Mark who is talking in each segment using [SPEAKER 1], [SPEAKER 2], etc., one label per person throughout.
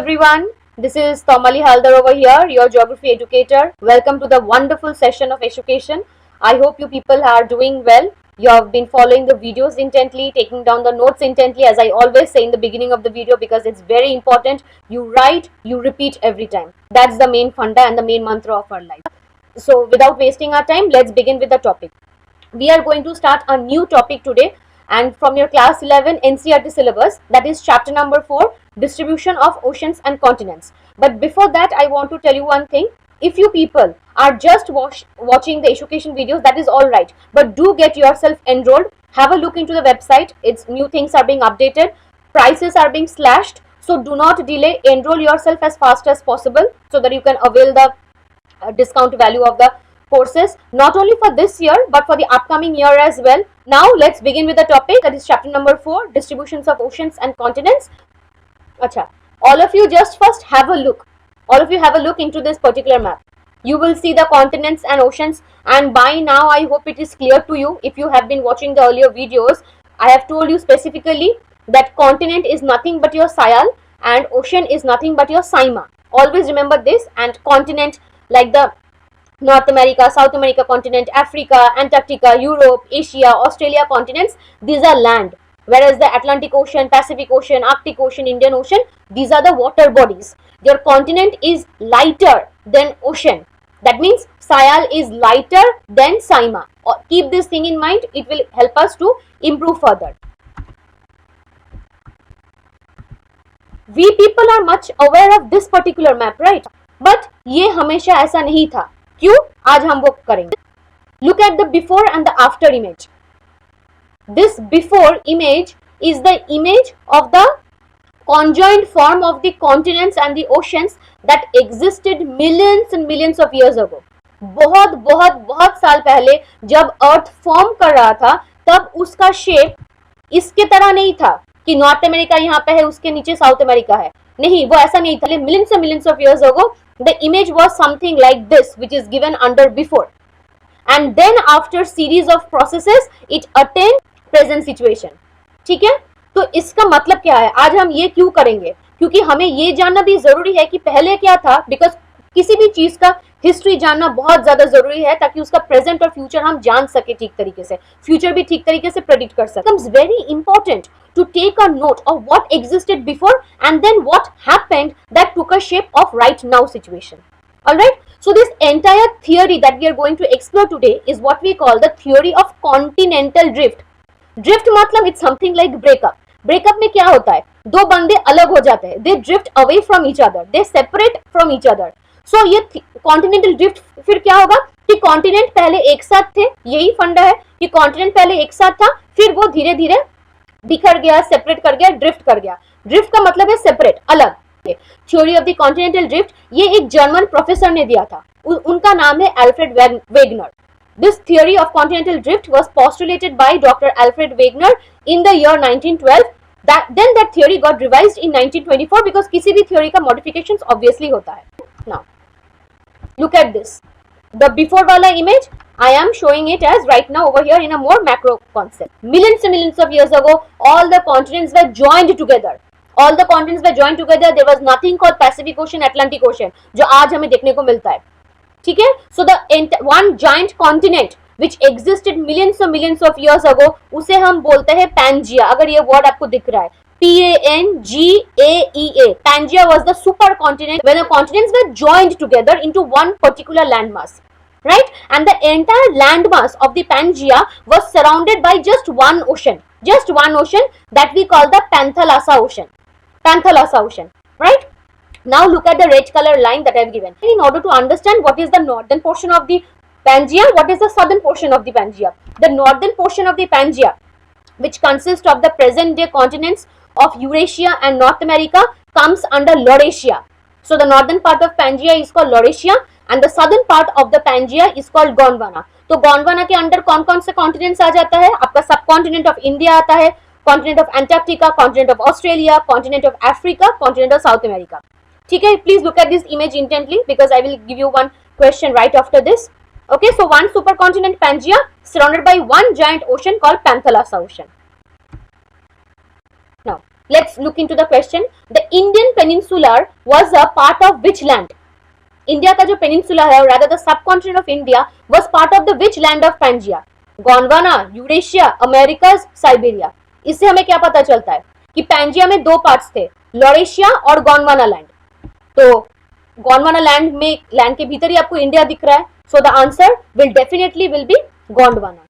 [SPEAKER 1] everyone, this is Tomali Haldar over here, your geography educator. Welcome to the wonderful session of education. I hope you people are doing well. You have been following the videos intently, taking down the notes intently, as I always say in the beginning of the video, because it's very important. You write, you repeat every time. That's the main funda and the main mantra of our life. So without wasting our time, let's begin with the topic. We are going to start a new topic today, and from your class 11 NCERT syllabus, that is chapter number 4, distribution of oceans and continents. But before that, I want to tell you one thing. If you people are just watching the education videos, that is all right, but do get yourself enrolled. Have a look into the website. It's new things are being updated, prices are being slashed, so do not delay. Enroll yourself as fast as possible so that you can avail the discount value of the courses, not only for this year but for the upcoming year as well. Now let's begin with the topic, that is chapter number 4, distributions of oceans and continents. Acha, all of you just first have a look. All of you have a look into this particular map. You will see the continents and oceans, and by now I hope it is clear to you. If you have been watching the earlier videos, I have told you specifically that continent is nothing but your Sayal and ocean is nothing but your Saima. Always remember this. And continent like the North America, South America continent, Africa, Antarctica, Europe, Asia, Australia continents, these are land. Whereas the Atlantic Ocean, Pacific Ocean, Arctic Ocean, Indian Ocean, these are the water bodies. Your continent is lighter than ocean. That means Sayal is lighter than Saima. Keep this thing in mind. It will help us to improve further. We people are much aware of this particular map, right? But ये हमेशा ऐसा नहीं था. क्यों? आज हम वो करेंगे. Look at the before and the after image. This before image is the image of the conjoined form of the continents and the oceans that existed millions and millions of years ago. बहुत बहुत बहुत साल पहले जब अर्थ form कर रहा था, तब उसका शेप इसके तरह नहीं था कि नॉर्थ अमेरिका यहाँ पे है, उसके नीचे साउथ अमेरिका है. नहीं, वो ऐसा नहीं था. Millions of years ago, the image was something like this, which is given under before, and then after series of processes it attained present situation. ठीक है, तो इसका मतलब क्या है? आज हम ये क्यों करेंगे? क्योंकि हमें ये जानना भी जरूरी है कि पहले क्या था, बिकॉज किसी भी चीज का हिस्ट्री जानना बहुत ज्यादा जरूरी है ताकि उसका प्रेजेंट और फ्यूचर हम जान सके ठीक तरीके से, फ्यूचर भी ठीक तरीके से प्रेडिक्ट कर सके. It's very important to take a note of what existed before and then what happened that took a shape of right now situation. Alright, so this entire theory that we are going to explore today is what we call the theory of continental drift. Drift मतलब it's something like breakup. Breakup में क्या होता है? दो बंदे अलग हो जाते हैं. They drift away from each other. They separate from each other. So ये continental drift फिर क्या होगा कि continent पहले एक साथ थे. यही फंडा है कि continent पहले एक साथ था, फिर वो धीरे धीरे बिखर गया, सेपरेट कर गया, ड्रिफ्ट कर गया. ड्रिफ्ट का मतलब है सेपरेट, अलग. Theory of the continental drift ये एक जर्मन प्रोफेसर ने दिया था. उनका नाम है Alfred Wegener. This theory of continental drift was postulated by doctor Alfred Wegener in the year 1912. Then that theory got revised in 1924 because किसी भी थ्योरी का मॉडिफिकेशंस ऑब्वियसली होता है. Now look at this. The before wala image, I am showing it as right now over here in a more macro concept. Millions and millions of years ago, all the continents were joined together. All the continents were joined together. There was nothing called Pacific Ocean, Atlantic Ocean, जो आज हमें देखने को मिलता है. ठीक है? So the one giant continent which existed millions of years ago, उसे हम बोलते हैं Pangea. अगर ये word आपको दिख रहा है, Pangaea. Pangea was the supercontinent when the continents were joined together into one particular landmass, right? And the entire landmass of the Pangea was surrounded by just one ocean that we call the Panthalassa Ocean, right? Now look at the red color line that I have given. In order to understand what is the northern portion of the Pangea, what is the southern portion of the Pangea? The northern portion of the Pangea, which consists of the present day continents of Eurasia and North America, comes under Laurasia. So the northern part of Pangea is called Laurasia and the southern part of the Pangea is called Gondwana. तो गोंडवाना के under कौन कौन से continents आ जाता है? आपका सब continent of India आता है, continent of Antarctica, continent of Australia, continent of Africa, continent of South America. ठीक है, please look at this image intently because I will give you one question right after this. Okay, so one supercontinent Pangea surrounded by one giant ocean called Panthalassa Ocean. Now, Let's look into the question. The Indian Peninsula was a part of which land? India का जो peninsula है, rather the subcontinent of India, was part of the which land of Pangaea? Gondwana, Eurasia, Americas, Siberia. इससे हमें क्या पता चलता है कि पैंजिया में दो पार्ट्स थे, लॉरेशिया और गोंडवाना लैंड. तो गोंडवाना लैंड में, लैंड के भीतर ही आपको इंडिया दिख रहा है. So the answer will definitely will be Gondwana.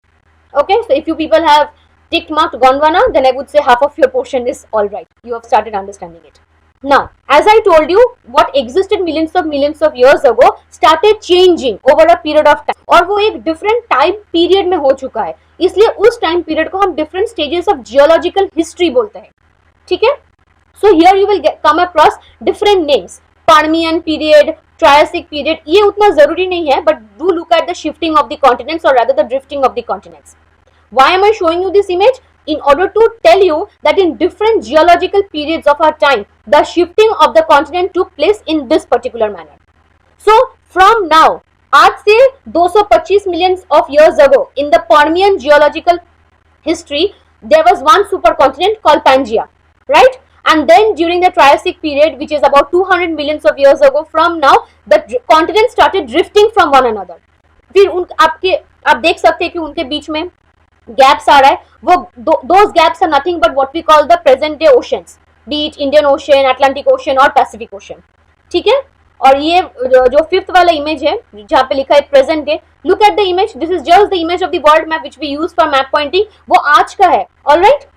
[SPEAKER 1] Okay, so if you people have tick marked Gondwana, then I would say half of your portion is all right. You have started understanding it. Now, as I told you, what existed millions of years ago started changing over a period of time. और वो एक different time period में हो चुका है. इसलिए उस time period को हम different stages of geological history बोलते हैं. ठीक है? So here you will come across different names. Permian period, Triassic period. ये उतना जरूरी नहीं है, but do look at the shifting of the continents or rather the drifting of the continents. Why am I showing you this image? In order to tell you that in different geological periods of our time, the shifting of the continent took place in this particular manner. So from now, आज से 225 millions of years ago, in the Permian geological history, there was one supercontinent called Pangaea, right? And then during the Triassic period, which is about 200 millions of years ago from now, the continents started drifting from one another. फिर आप देख सकते हैं कि उनके बीच में gaps आ रहा है. वो those gaps are nothing but what we call the present day oceans, be it Indian Ocean, Atlantic Ocean और Pacific Ocean. ठीक है? और ये जो फिफ्थ वाला इमेज है जहाँ पे लिखा है present day, look at the image. This is just the image of the world map which we use for map pointing. वो आज का है. Alright,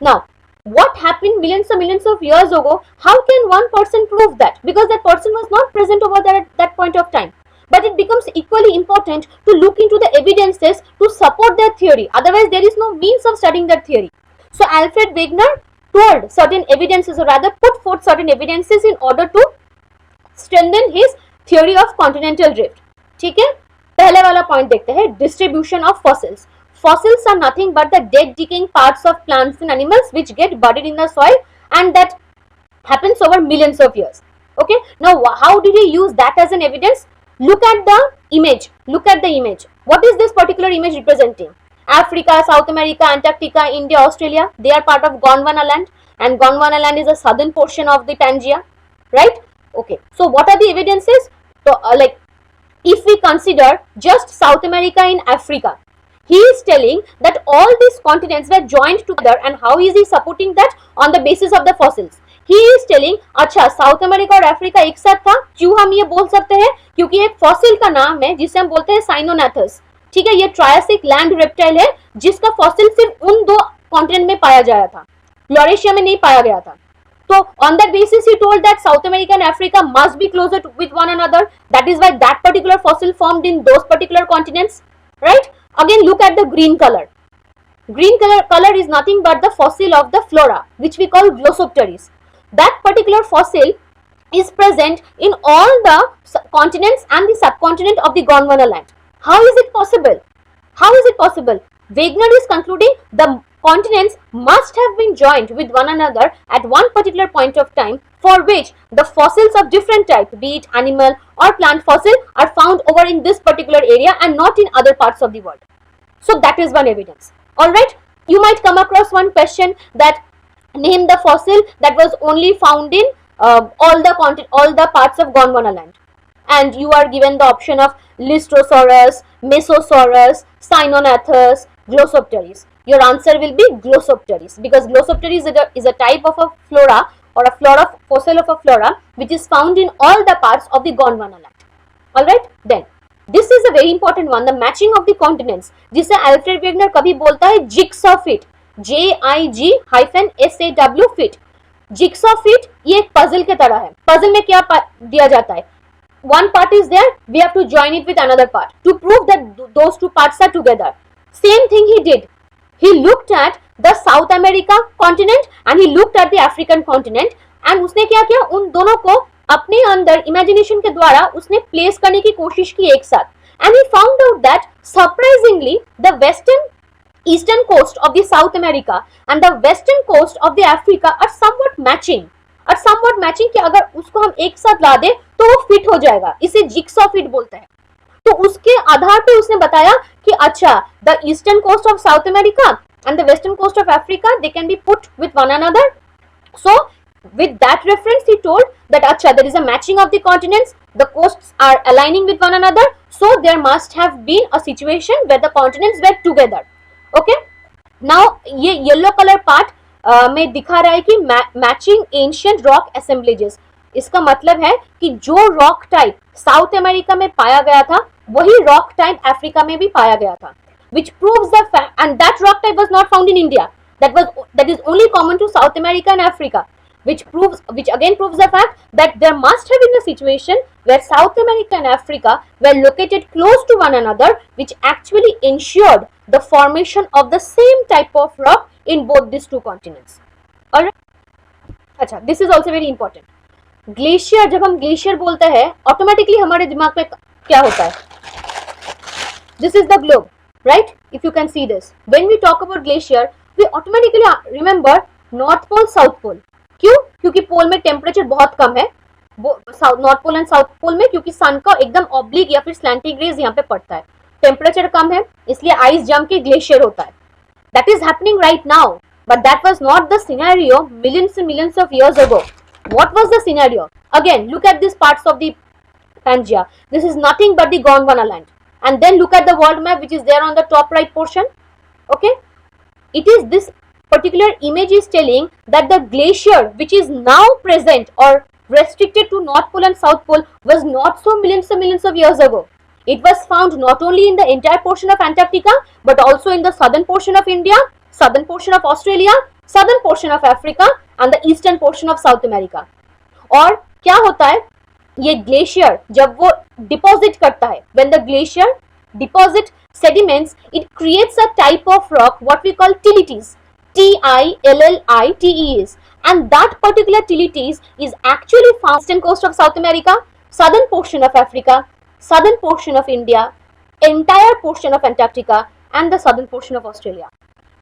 [SPEAKER 1] now what happened millions of years ago? How can one person prove that? Because that person was not present over there at that point of time. But it becomes equally important to look into the evidences to support their theory. Otherwise, there is no means of studying that theory. So Alfred Wegener told certain evidences, or rather put forth certain evidences in order to strengthen his theory of continental drift. ठीक है? पहले वाला point देखते हैं, distribution of fossils. Fossils are nothing but the dead decaying parts of plants and animals which get buried in the soil, and that happens over millions of years. Okay, now how did he use that as an evidence? Look at the image. Look at the image. What is this particular image representing? Africa, South America, Antarctica, India, Australia, they are part of Gondwana land, and Gondwana land is the southern portion of the Pangaea, right? Okay, so what are the evidences? So like if we consider just South America and Africa, he is telling that all these continents were joined together, and how is he supporting that? On the basis of the fossils. He is telling, अच्छा south America और Africa एक साथ था. क्यों हम ये बोल सकते हैं? क्योंकि एक फॉसिल का नाम है जिसे हम बोलते हैं साइनोनाथस. ठीक है, ये ट्रायसिक लैंड रेप्टाइल है जिसका फॉसिल सिर्फ उन दो कॉन्टिनेंट में पाया गया था, लॉरेशिया में नहीं पाया गया था. So on that basis he told that South America and Africa must be closer with one another. That is why that particular fossil formed in those particular continents, right? Again, look at the green color. Green color is nothing but the fossil of the flora, which we call Glossopteris. That particular fossil is present in all the continents and the subcontinent of the Gondwana land. How is it possible? How is it possible? Wegener is concluding the continents must have been joined with one another at one particular point of time, for which the fossils of different type, be it animal or plant fossil, are found over in this particular area and not in other parts of the world. So that is one evidence. Alright, you might come across one question that name the fossil that was only found in all the parts of Gondwana land, and you are given the option of Lystrosaurus, Mesosaurus, Cyanonathus, Glossopteris. Your answer will be Glossopteris, because Glossopteris is a type of a flora, or a fossil of a flora which is found in all the parts of the Gondwana land. Alright, then this is a very important one, the matching of the continents, जिसे Alfred Wegener कभी बोलता है jigsaw fit, JIG-SAW fit. Jigsaw fit ये एक puzzle के तरह है. Puzzle में क्या दिया जाता है? One part is there, we have to join it with another part to prove that those two parts are together. Same thing he did. He looked at the South America continent and he looked at the African continent, and उसने क्या किया, उन दोनों को अपने अंदर imagination के द्वारा उसने प्लेस करने की कोशिश की एक साथ, and he found out that surprisingly the eastern coast of the South America and the western coast of the Africa are somewhat matching कि अगर उसको हम एक साथ ला दे तो वो फिट हो जाएगा. इसे जिक्सॉ फिट बोलते हैं. तो उसके आधार पे उसने बताया कि अच्छा the eastern coast of South America and the western coast of Africa, they can be put with one another. So with that reference, he told that acha, there is a matching of the continents, the coasts are aligning with one another, so there must have been a situation where the continents were together. Okay, now ये yellow colour part में दिखा रहा है कि matching ancient rock असेंबलेजेस. इसका मतलब है कि जो रॉक टाइप साउथ अमेरिका में पाया गया था वही रॉक टाइप अफ्रीका में भी पाया गया था, which proves the fact, and that rock type was not found in India. That is only common to South America and Africa, which again proves the fact that there must have been a situation where South America and Africa were located close to one another, which actually ensured the formation of the same type of rock in both these two continents. Alright. अच्छा, this is also very important. Glacier, जब हम glacier बोलते हैं automatically हमारे दिमाग में क्या होता है? This is the globe, right? If you can see this, when we talk about glacier, we automatically remember North Pole, South Pole. क्यों? क्योंकि पोल में टेम्परेचर बहुत कम है, North Pole and South Pole में, क्योंकि सन का एकदम ऑब्लिक या फिर स्लैंटिंग रेज यहाँ पे पड़ता है, टेम्परेचर कम है, इसलिए आइस जम के ग्लेशियर होता है. That is happening right now, but that was not the scenario millions and millions of years ago. What was the scenario? Again, look at these parts of the Pangaea. This is nothing but the Gondwana land. And then look at the world map which is there on the top right portion. Okay, it is this particular image is telling that the glacier which is now present or restricted to North Pole and South Pole was not so millions and millions of years ago. It was found not only in the entire portion of Antarctica but also in the southern portion of India, southern portion of Australia, southern portion of Africa and the eastern portion of South America. और क्या होता है, ये glacier जब वो deposit करता है, when the glacier deposit sediments, it creates a type of rock what we call tilites, Tillite's, and that particular tilites is actually found eastern coast of South America, southern portion of Africa, southern portion of India, entire portion of Antarctica and the southern portion of Australia,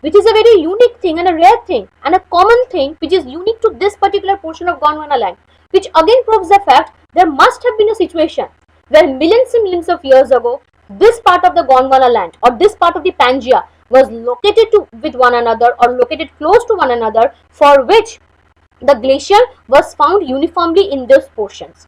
[SPEAKER 1] which is a very unique thing and a rare thing and a common thing which is unique to this particular portion of Gondwana land, which again proves the fact there must have been a situation where millions and millions of years ago this part of the Gondwana land or this part of the Pangaea was located with one another or located close to one another, for which the glacier was found uniformly in those portions.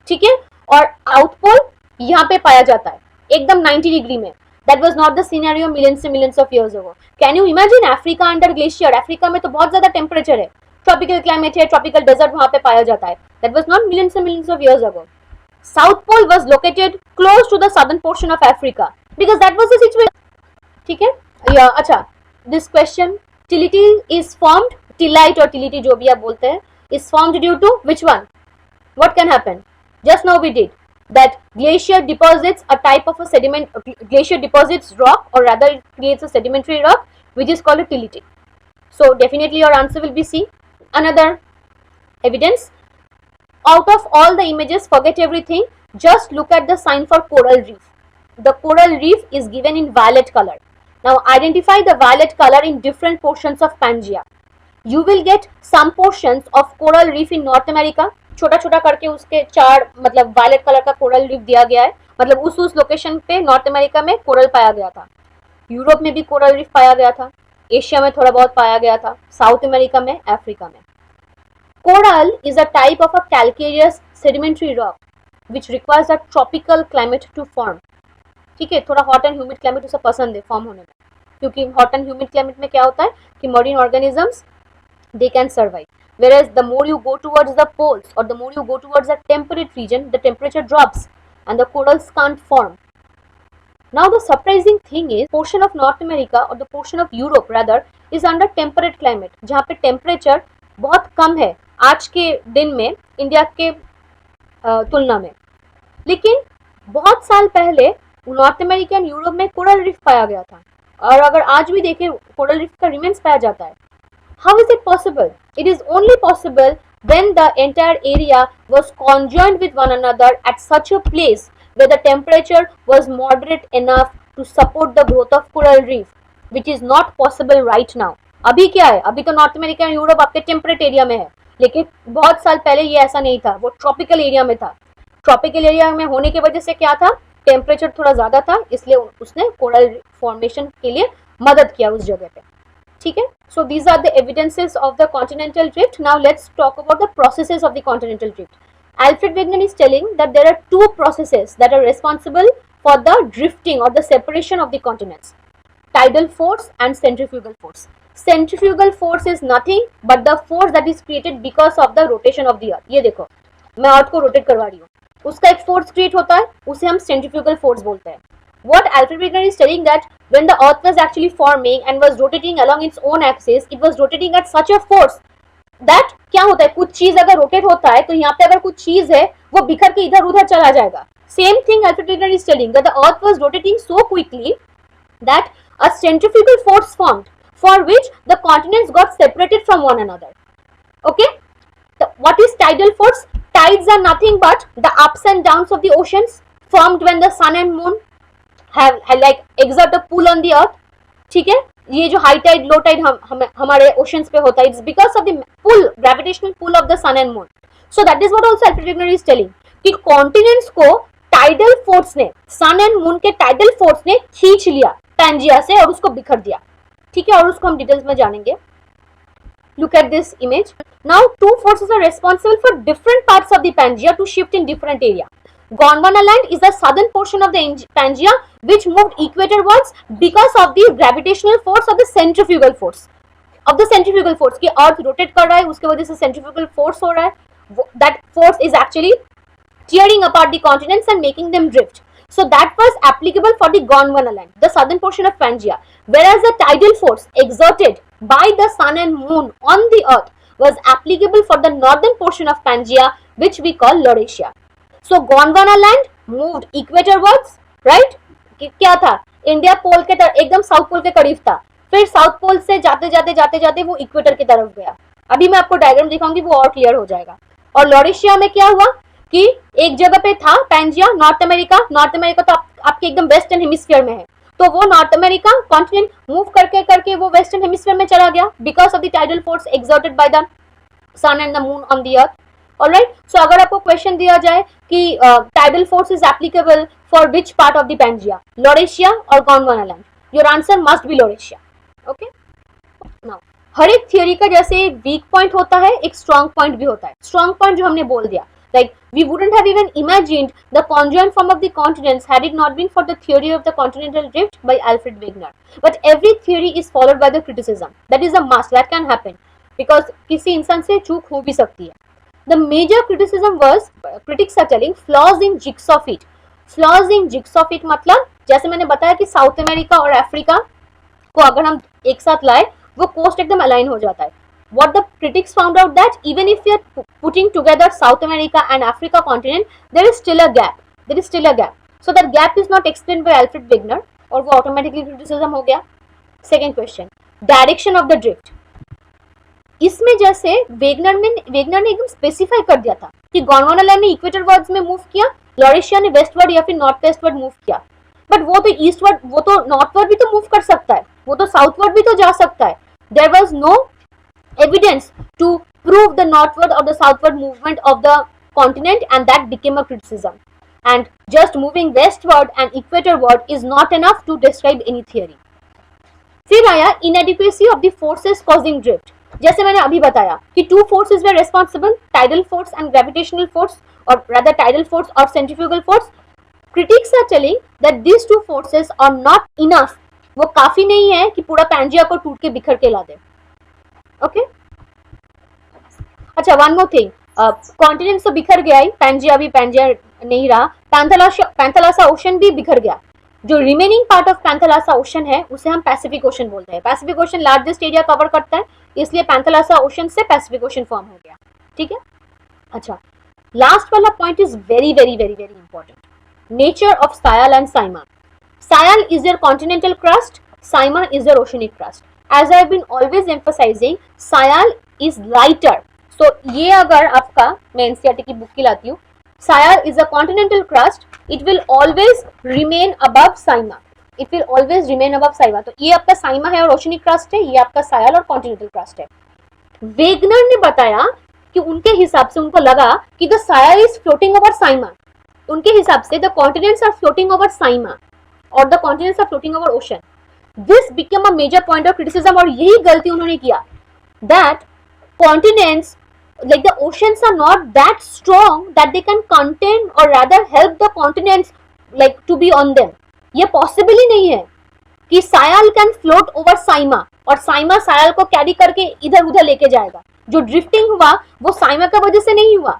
[SPEAKER 1] ठीक है, और south pole यहाँ पे पाया जाता है एकदम 90 degree में. That was not the scenario millions and millions of years ago. Can you imagine Africa under glacier? Africa में तो बहुत ज्यादा टेम्परेचर है, ट्रॉपिकल क्लाइमेट है, ट्रॉपिकल डेजर्ट वहां पे पाया जाता है. That was not millions and millions of years ago. South Pole was located close to the southern portion of Africa because that was the situation. ठीक है, अच्छा, this question, tility is formed, tillite or tillite जो भी आप बोलते हैं, is formed due to which one? What can happen? Just now we did that glacier deposits a type of a sediment, glacier deposits rock, or rather it creates a sedimentary rock which is called a tillite. So definitely your answer will be C. Another evidence, out of all the images, forget everything, just look at the sign for coral reef. The coral reef is given in violet color. Now identify the violet color in different portions of Pangaea. You will get some portions of coral reef in North America. छोटा छोटा करके उसके चार मतलब violet colour का coral reef दिया गया है, मतलब उस लोकेशन पे नॉर्थ अमेरिका में कोरल पाया गया था, यूरोप में भी कोरल रीफ पाया गया था, एशिया में थोड़ा बहुत पाया गया था, साउथ अमेरिका में, अफ्रीका में. Coral is a type of a calcareous sedimentary rock which requires a tropical climate to form. ठीक है, थोड़ा हॉट एंड ह्यूमिड क्लाइमेट उसे पसंद है फॉर्म होने में, क्योंकि हॉट एंड ह्यूमिड क्लाइमेट में क्या होता है कि marine organisms they can survive, whereas the more you go towards the poles or the more you go towards a temperate region, the temperature drops and the corals can't form. Now the surprising thing is portion of North America or the portion of Europe rather is under temperate climate, जहाँ पे temperature बहुत कम है आज के दिन में India के तुलना में. लेकिन बहुत साल पहले नॉर्थ अमेरिका और यूरोप में कोरल रीफ पाया गया था, और अगर आज भी देखें कोरल रीफ का रिमेन्स पाया जाता है. How is it possible? It is only possible when the entire area was conjoined with one another at such a place where the temperature was moderate enough to support the growth of coral reef, which is not possible right now. अभी क्या है, अभी तो north America और Europe आपके temperate area में है, लेकिन बहुत साल पहले ये ऐसा नहीं था, वो ट्रॉपिकल एरिया में था. ट्रॉपिकल एरिया में होने की वजह से क्या था, टेम्परेचर थोड़ा ज्यादा था, इसलिए उसने कोरल फॉर्मेशन के लिए मदद किया उस जगह पे. ठीक है. So these are the evidences of the continental drift. Now let's talk about the processes of the continental drift. Alfred Wegener is telling that there are two processes that are responsible for the drifting or the separation of the continents: tidal force and centrifugal force. Centrifugal force is nothing but the force that is created because of the rotation of the earth. ये देखो, मैं अर्थ को rotate करवा रही हूँ, उसका एक force create होता है, उसे हम सेंट्रीफ्यूगल फोर्स बोलते हैं. What Alfred Wegener is telling that when the earth was actually forming and was rotating along its own axis, it was rotating at such a force that क्या होता है, कुछ चीज अगर रोटेट होता है तो यहाँ पे अगर कुछ चीज है वो बिखर के इधर उधर चला जाएगा. Same thing Alfred Wegener is telling that the earth was rotating so quickly that a centrifugal force formed for which the continents got separated from one another. Okay? What is tidal force? Tides are nothing but the ups and downs of the oceans formed when the sun and moon have like exert a pull on the earth. ठीक है, ये जो high tide low tide हमारे oceans पे होता है, it's because of the pull, gravitational pull of the sun and moon. So that is what also Alfred Wegener is telling कि continents को टाइडल फोर्स ने, सन एंड मून के tidal force ने खींच लिया पैंजिया से और उसको बिखर दिया. ठीक है, और उसको हम डिटेल्स में जानेंगे. Look at this image. Now two forces are responsible for different parts of the Pangaea to shift in different area. Gondwana land is the southern portion of the Pangaea which moved equatorwards because of the gravitational force of the centrifugal force. Of the centrifugal force कि earth rotate कर रहा है, उसके वजह से centrifugal force हो रहा है. That force is actually tearing apart the continents and making them drift. So that was applicable for the Gondwana land, the southern portion of Pangaea, whereas the tidal force exerted by the sun and moon on the earth was applicable for the northern portion of Pangaea, which we call Laurasia. So Gondwana land moved equatorwards, right? क्या था, India पोल के एकदम south pole के करीब था, फिर south pole से जाते जाते जाते जाते वो इक्वेटर की तरफ गया. अभी मैं आपको डायग्राम दिखाऊंगी, वो और क्लियर हो जाएगा. और लॉरेशिया में क्या हुआ कि एक जगह पे था Pangaea, north America. North America तो आपके एकदम वेस्टर्न हेमिस्फीयर में है, तो वो नॉर्थ अमेरिका कॉन्टिनेंट मूव करके करके वो वेस्टर्न हेमिस्फीयर में चला गया because of the tidal force exerted by the sun and the moon on the earth. Alright, so अगर आपको क्वेश्चन दिया जाए कि tidal force is applicable for which part of the Pangaea, Laurasia और Gondwana land, your answer must be Laurasia. Okay, now हर एक theory का जैसे एक वीक पॉइंट होता है, एक स्ट्रॉन्ग पॉइंट भी होता है. स्ट्रॉन्ग पॉइंट जो हमने बोल दिया, like we wouldn't have even imagined the conjoined form of the continents had it not been for the theory of the continental drift by Alfred Wegener. But every theory is followed by the criticism. That is a must, that can happen because किसी इंसान से चूक हो भी सकती है. The major criticism was, critics are telling, flaws in jigsaw feet. Flaws in jigsaw feet मतलब जैसे मैंने बताया कि साउथ अमेरिका और अफ्रीका को अगर हम एक साथ लाए वो कोस्ट एकदम अलाइन हो जाता है. What the critics found out that even if we are putting together South America and Africa continent, there is still a gap. There is still a gap. So that gap is not explained by Alfred Wegener, और वो automatically criticism हो गया. Second question, direction of the drift. इसमें जैसे Wegener ने एकदम specify कर दिया था कि गोंडवाना लैंड ने इक्वेटर वर्ड्स में मूव किया, लॉरेशिया ने वेस्टवर्ड या फिर नॉर्थ वेस्टवर्ड मूव किया. बट वो तो ईस्टवर्ड, वो तो नॉर्थवर्ड भी तो मूव कर सकता है, वो तो साउथवर्ड भी तो जा सकता है. There was no evidence to prove the northward or the southward movement of the continent, and that became a criticism. And just moving westward and equatorward is not enough to describe any theory. फिर आया inadequacy of the forces causing drift. जैसे मैंने अभी बताया कि two forces were responsible, tidal force and gravitational force, or rather tidal force or centrifugal force. Critics are telling that these two forces are not enough. वो काफी नहीं है कि पूरा पैंजिया को टूट के बिखर के ला दे. ओके, अच्छा, वन मोर थिंग, कॉन्टिनेंट तो बिखर गया ही, पैंजिया भी पैंजिया नहीं रहा, पैंथालासा ओशन भी बिखर गया. जो remaining part of Panthalassa ocean है उसे हम पैसिफिक ओशन बोलते हैं. Pacific ocean largest area cover करता है, इसलिए पैंथालासा ओशन से पैसिफिक ओशन फॉर्म हो गया. ठीक है, अच्छा, लास्ट वाला point is very very very very important. Nature of sial and sima. Sial is your continental crust, sima is your oceanic crust. As I've been always emphasizing, Sayal is lighter. So ये अगर आपका, मैं NCERT की book की लाती हूँ, Sayal is a continental crust. It will always remain above Saima. It will always remain above Saima. तो ये आपका साइमा है और ओशनिक क्रस्ट है, ये आपका सायाल और कॉन्टिनेंटल क्रस्ट है. वेगनर ने बताया कि उनके हिसाब से उनको लगा कि the sial is floating over sima. उनके हिसाब से the continents are floating over sima और the continents are floating over ocean. This became a major point of criticism और यही गलती उन्होंने किया, that continents like the oceans are not that strong that they can contain or rather help the continents like to be on them. ये possible ही नहीं है कि सायाल can float over sima और साइमा सायाल को कैरी करके इधर उधर लेके जाएगा. जो ड्रिफ्टिंग हुआ वो साइमा का वजह से नहीं हुआ.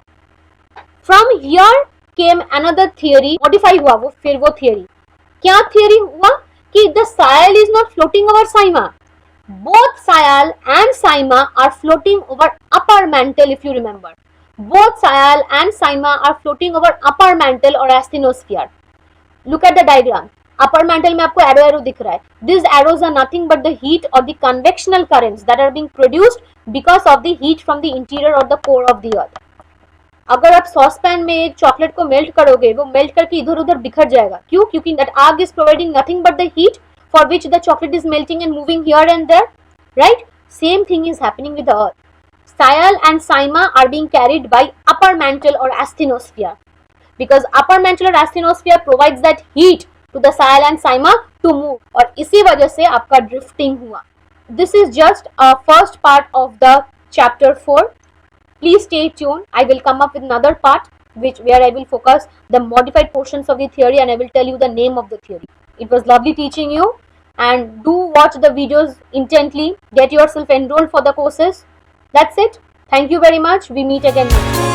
[SPEAKER 1] From here came another theory, modify हुआ वो थियरी. क्या थियरी हुआ कि the sial is not floating over sima. Both sial and sima are floating over upper mantle. If you remember, both sial and sima are floating over upper mantle और asthenosphere. Look at the diagram. Upper mantle में आपको arrow दिख रहा है. This arrows are nothing but the heat और the convectional currents that are being produced because of the heat from the interior और the core of the earth. अगर आप sauce pan में एक चॉकलेट को मेल्ट करोगे, वो मेल्ट करके इधर उधर बिखर जाएगा. क्यों? क्योंकि दैट आग is providing nothing but the heat for which the chocolate is melting and moving here and there. Right? Same thing is happening with the earth. Sayal and Saima are being carried by upper mantle or asthenosphere because upper mantle or asthenosphere provides that heat to the Sayal and Saima to move और इसी वजह से आपका drifting हुआ. This is just a first part of the chapter 4. Please stay tuned. I will come up with another part where I will focus the modified portions of the theory and I will tell you the name of the theory. It was lovely teaching you and do watch the videos intently. Get yourself enrolled for the courses. That's it. Thank you very much. We meet again next time.